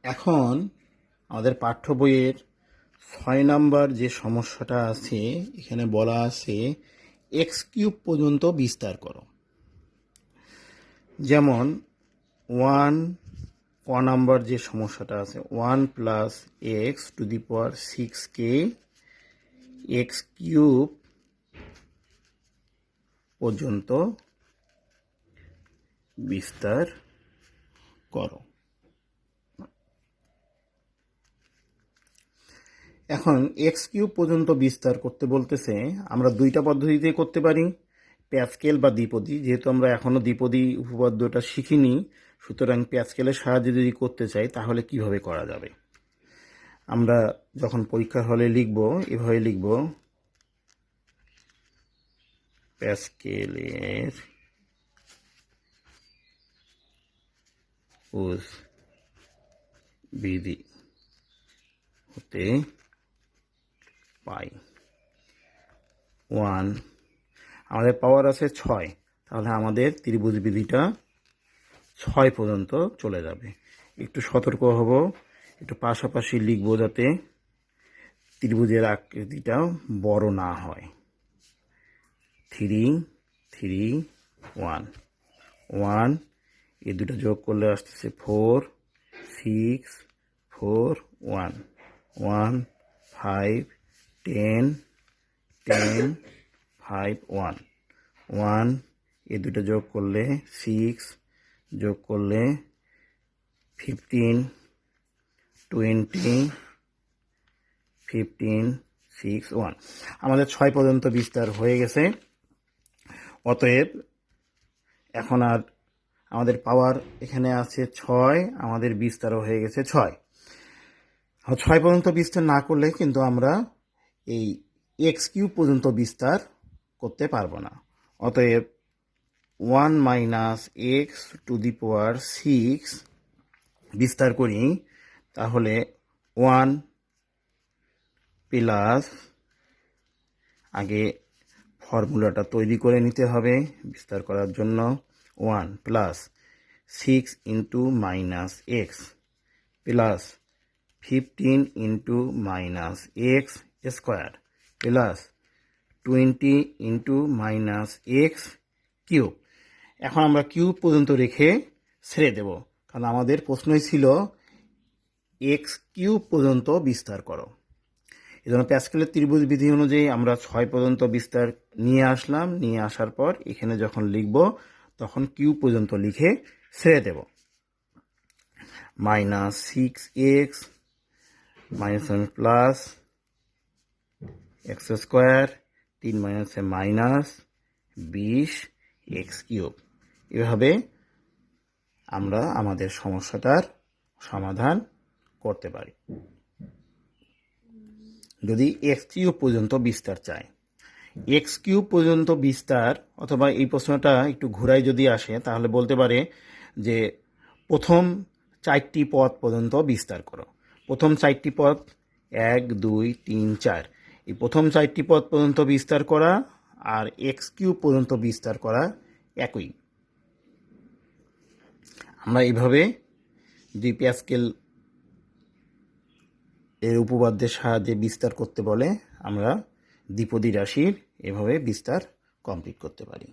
এখন আমাদের পাঠ্য বইয়ের ৬ নম্বর যে সমস্যাটা আছে, এখানে বলা আছে এক্স কিউব পর্যন্ত বিস্তার করো। যেমন ওয়ান নম্বর যে সমস্যাটা আছে, 1 plus x to the power 6কে এক্স কিউব পর্যন্ত বিস্তার করো। এখন এক্স কিউব পর্যন্ত বিস্তার করতে বলতেছে, আমরা দুইটা পদ্ধতিতে করতে পারি, প্যাসকেল বা দ্বিপদী। যেহেতু আমরা এখনো দ্বিপদী উপপাদ্যটা শিখিনি, সুতরাং প্যাসকেলের সাহায্যে যদি করতে চাই তাহলে কিভাবে করা যাবে। আমরা যখন পরীক্ষার হলে লিখব, এভাবে লিখব, প্যাসকেলের বিধি হতে পাই 1, আমাদের পাওয়ার আছে 6, তাহলে আমাদের ত্রিভুজ বিধিটা 6 পর্যন্ত চলে যাবে। একটু সতর্ক হব, একটু পাশাপাশি লিখব যাতে ত্রিভুজের আকৃতিটা বড় না হয়। 3, 3, 1, 1, এই দুটো যোগ করলে আসতেছে 4, 6, 4, 1, 1, 5, 10, 10, 5, 1, 1, এই দুটো যোগ করলে 6, যোগ করলে 15, 20, 15, 6, 1, আমাদের 6 পর্যন্ত বিস্তার হয়ে গেছে। অতএব এখন আর আমাদের পাওয়ার এখানে আছে 6, আমাদের বিস্তারও হয়ে গেছে 6। 6 পর্যন্ত বিস্তার না করলে কিন্তু আমরা এই এক্স কিউব পর্যন্ত বিস্তার করতে পারবো না। অতএব 1 মাইনাস এক্স টু দি পাওয়ার 6 বিস্তার করি, তাহলে 1 প্লাস, আগে ফর্মুলাটা তৈরি করে নিতে হবে বিস্তার করার জন্য, 1 plus 6 into minus x plus 15 into minus x square plus 20 into minus x cube. এখন আমরা কিউব পর্যন্ত রেখে ছেড়ে দেব, কারণ আমাদের প্রশ্নই ছিল এক্স কিউব পর্যন্ত বিস্তার করো। এই জন্য প্যাসকেলের ত্রিভুজ বিধি অনুযায়ী আমরা 6 পর্যন্ত বিস্তার নিয়ে আসলাম। নিয়ে আসার পর এখানে যখন লিখব তখন কিউব পর্যন্ত লিখে ছেড়ে দেব। Minus 6x minus plus x square, 3 মাইনাসে মাইনাস 20 এক্স কিউব। এভাবে আমরা আমাদের সমস্যাটার সমাধান করতে পারি যদি এক্স কিউব পর্যন্ত বিস্তার চাই। এক্স কিউব পর্যন্ত বিস্তার, অথবা এই প্রশ্নটা একটু ঘুরাই যদি আসে তাহলে বলতে পারে যে প্রথম 4টি পদ পর্যন্ত বিস্তার করো। প্রথম 4টি পদ 1, 2, 3, 4, এই প্রথম 4টি পদ পর্যন্ত বিস্তার করা আর এক্স কিউব পর্যন্ত বিস্তার করা একই। আমরা এইভাবে যদি প্যাসকেল এর উপপাদ্যের সাহায্যে বিস্তার করতে বলে আমরা দ্বিপদী রাশির এভাবে বিস্তার কমপ্লিট করতে পারি।